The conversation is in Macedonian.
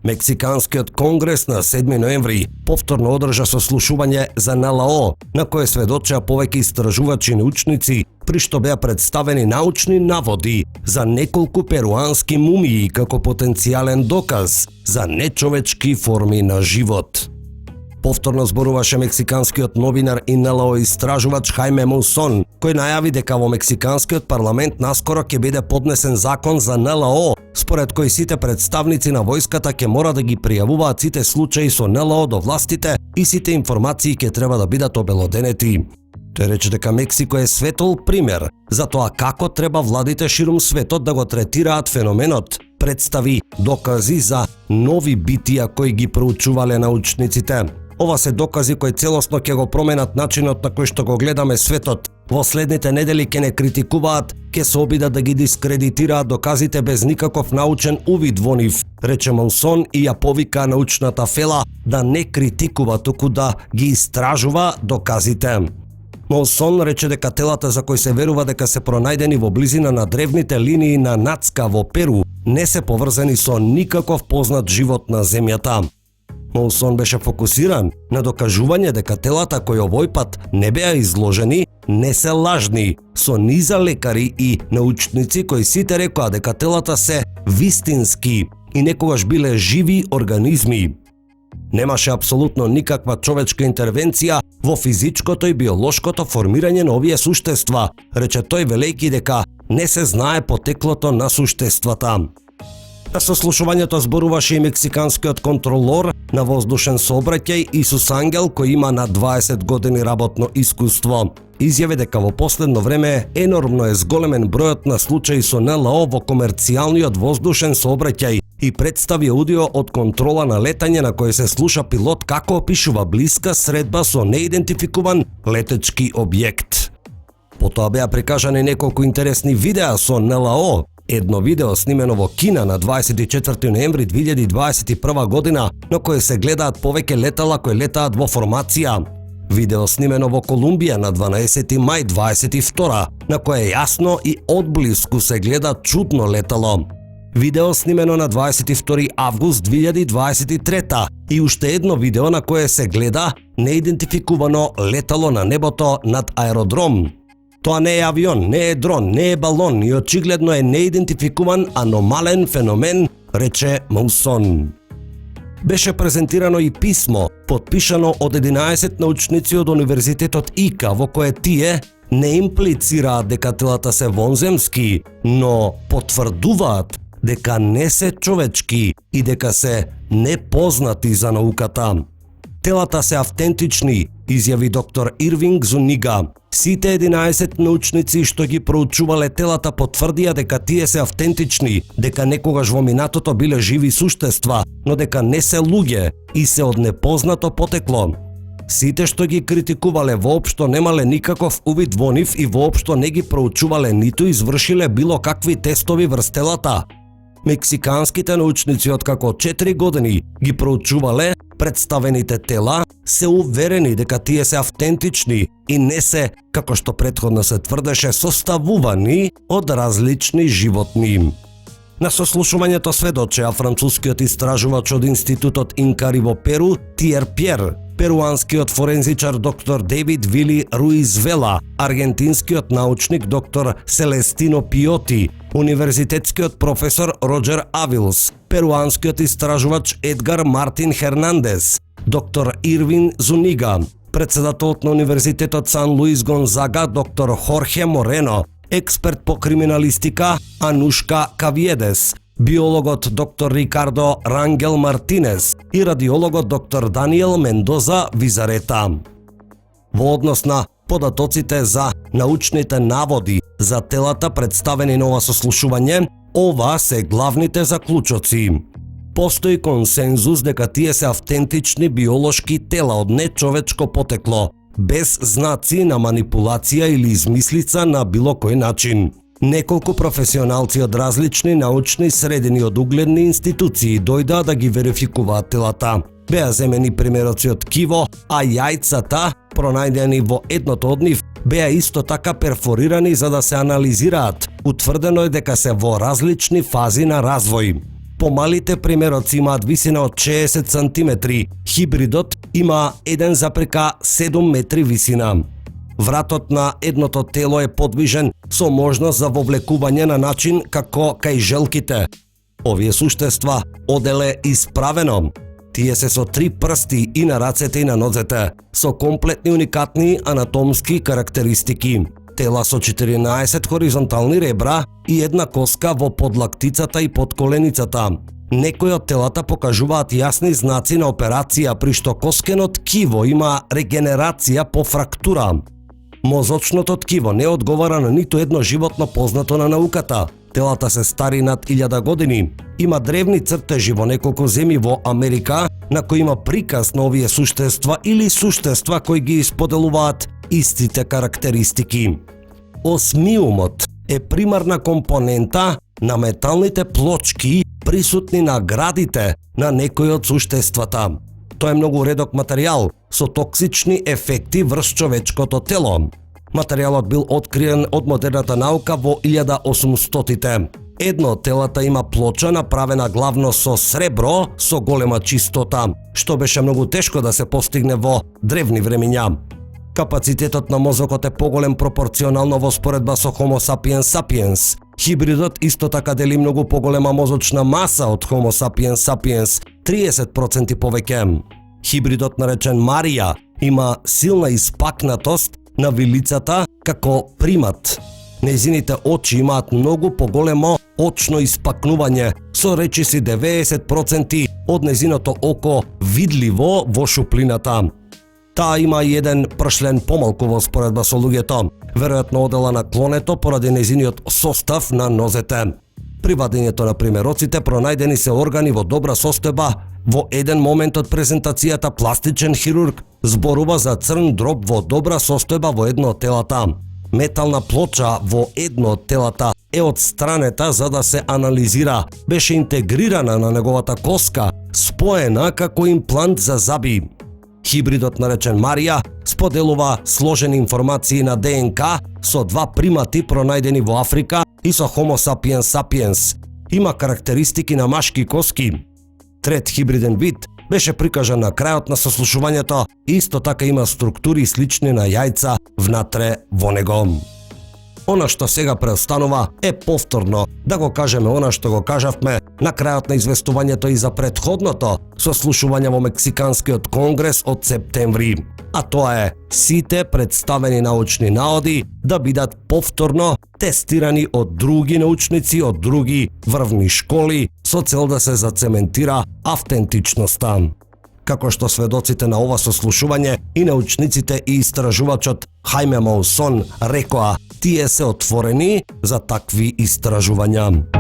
Мексиканскиот конгрес на 7 ноември повторно одржа сослушување за НЛО, на кое сведочеа повеќе истражувачи и научници, при што беа представени научни наводи за неколку перуански мумии како потенцијален доказ за нечовечки форми на живот. Повторно зборуваше мексиканскиот новинар и НЛО истражувач Хајме Мусон, кој најави дека во мексиканскиот парламент наскоро ќе биде поднесен закон за НЛО, според кој сите представници на војската ќе мора да ги пријавуваат сите случаи со НЛО до властите и сите информации ќе треба да бидат обелоденети. Тој рече дека Мексико е светол пример за тоа како треба владите ширум светот да го третираат феноменот, представи докази за нови битија кои ги проучувале научниците. Ова се докази кои целосно ќе го променат начинот на кој што го гледаме светот. Во следните недели ќе не критикуваат, ќе се обидат да ги дискредитираат доказите без никаков научен увид во нив, рече Мусон и ја повика научната фела да не критикува, туку да ги истражува доказите. Мусон рече дека телата за кои се верува дека се пронајдени во близина на древните линии на Нацка во Перу не се поврзани со никаков познат живот на земјата. Мусон беше фокусиран на докажување дека телата кои овој пат не беа изложени не се лажни, со низа лекари и научници кои сите рекоа дека телата се вистински и некогаш биле живи организми. Немаше апсолутно никаква човечка интервенција во физичкото и биолошкото формирање на овие суштества, рече тој велејќи дека не се знае потеклото на суштествата. На сослушувањето зборуваше и мексиканскиот контролор на воздушен сообраќај Исус Ангел, кој има на 20 години работно искуство. Изјави дека во последно време енормно е зголемен бројот на случаи со НЛО во комерцијалниот воздушен сообраќај и представи аудио од контрола на летање на кој се слуша пилот како опишува блиска средба со неидентификуван летечки објект. Потоа беа прикажани неколку интересни видеа со НЛО. Едно видео снимено во Кина на 24 ноември 2021 година, на кое се гледаат повеќе летала кои летаат во формација. Видео снимено во Колумбија на 12 мај 22, на кое јасно и одблиску се гледа чудно летало. Видео снимено на 22 август 2023 и уште едно видео на кое се гледа неидентификувано летало на небото над аеродром. Тоа не е авион, не е дрон, не е балон и очигледно е неидентификуван аномален феномен, рече Мусон. Беше презентирано и писмо, подпишано од 11 научници од Универзитетот ИКА, во кое тие не имплицираат дека телата се вонземски, но потврдуваат дека не се човечки и дека се непознати за науката. Телата се автентични, изјави доктор Ирвинг Зунига. Сите 11 научници што ги проучувале телата потврдија дека тие се автентични, дека некогаш во минатото биле живи суштества, но дека не се луѓе и се од непознато потекло. Сите што ги критикувале воопшто немале никаков увид во нив и воопшто не ги проучувале ниту извршиле било какви тестови врз телата. Мексиканските научници откако 4 години ги проучувале представените тела, се уверени дека тие се автентични и не се, како што претходно се тврдеше, составувани од различни животни. На сослушувањето сведочеа францускиот истражувач од Институтот Инкари во Перу, Тиер Пьер, перуанскиот форензичар доктор Дейвид Вили Руиз Вела, аргентинскиот научник доктор Селестино Пиоти, универзитетскиот професор Роджер Авилс, перуанскиот истражувач Едгар Мартин Хернандес, доктор Ирвин Зунига, председателот на Универзитетот Сан Луис Гонзага доктор Хорхе Морено, експерт по криминалистика Анушка Кавиедес, биологот доктор Рикардо Рангел Мартинес и радиологот доктор Даниел Мендоза Визарета. Во однос на податоците за научните наводи за телата представени на ова сослушување, ова се главните заклучоци. Постои консензус дека тие се автентични биолошки тела од нечовечко потекло, без знаци на манипулација или измислица на било кој начин. Неколку професионалци од различни научни средини од угледни институции дојдаа да ги верификуваат телата. Беа земени примероци од ткиво, а јајцата, пронајдени во едното од нив, беа исто така перфорирани за да се анализираат. Утврдено е дека се во различни фази на развој. Помалите примероци имаат висина од 60 см, хибридот има 1,7 метри висина. Вратот на едното тело е подвижен со можност за вовлекување на начин како кај желките. Овие суштества оделе исправено. Тие се со 3 прсти и на рацете и на нозете, со комплетни уникатни анатомски карактеристики. Тела со 14 хоризонтални ребра и една коска во подлактицата и подколеницата. Некои од телата покажуваат јасни знаци на операција, при што коскено ткиво има регенерација по фрактура. Мозочното ткиво не одговара на ниту едно животно познато на науката. Телата се стари над 1000 години. Има древни цртежи во неколку земји во Америка на кои има приказ на овие суштества или суштества кои ги исподелуваат истите карактеристики. Осмиумот е примарна компонента на металните плочки присутни на градите на некои од суштествата. Тоа е многу редок материјал со токсични ефекти врз човечкото тело. Материјалот бил откриен од модерната наука во 1800-тите. Едно од телата има плоча направена главно со сребро со голема чистота, што беше многу тешко да се постигне во древни времиња. Капацитетот на мозокот е поголем пропорционално во споредба со Homo sapiens sapiens. Хибридот исто така дели многу поголема мозочна маса од Homo sapiens sapiens, 30% повеќе. Хибридот наречен Марија има силна испакнатост на вилицата како примат. Нејзините очи имаат многу поголемо очно испакнување, со речиси 90% од нејзиното око видливо во шуплината. Таа има и еден пршлен помалку во споредба со луѓето, веројатно одела на клонето поради нејзиниот состав на нозете. При вадењето на примероците пронајдени се органи во добра состојба. Во еден момент од презентацијата пластичен хирург зборува за црн дроб во добра состојба во едно од телата. Метална плоча во едно од телата е одстранета за да се анализира. Беше интегрирана на неговата коска, споена како имплант за зъби. Хибридот наречен Марија споделува сложени информации на ДНК со 2 примати пронајдени во Африка и со Homo sapiens sapiens. Има карактеристики на машки коски. Трет хибриден вид беше прикажан на крајот на сослушувањето и исто така има структури слични на јајца внатре во него. Она што сега преостанува е повторно да го кажеме она што го кажавме на крајот на известувањето и за претходното сослушување во Мексиканскиот конгрес од септември. А тоа е сите представени научни наоди да бидат повторно тестирани од други научници од други врвни школи со цел да се зацементира автентичноста. Како што сведоците на ова сослушување и научниците и истражувачот Хајме Маусон рекоа, тие се отворени за такви истражувања.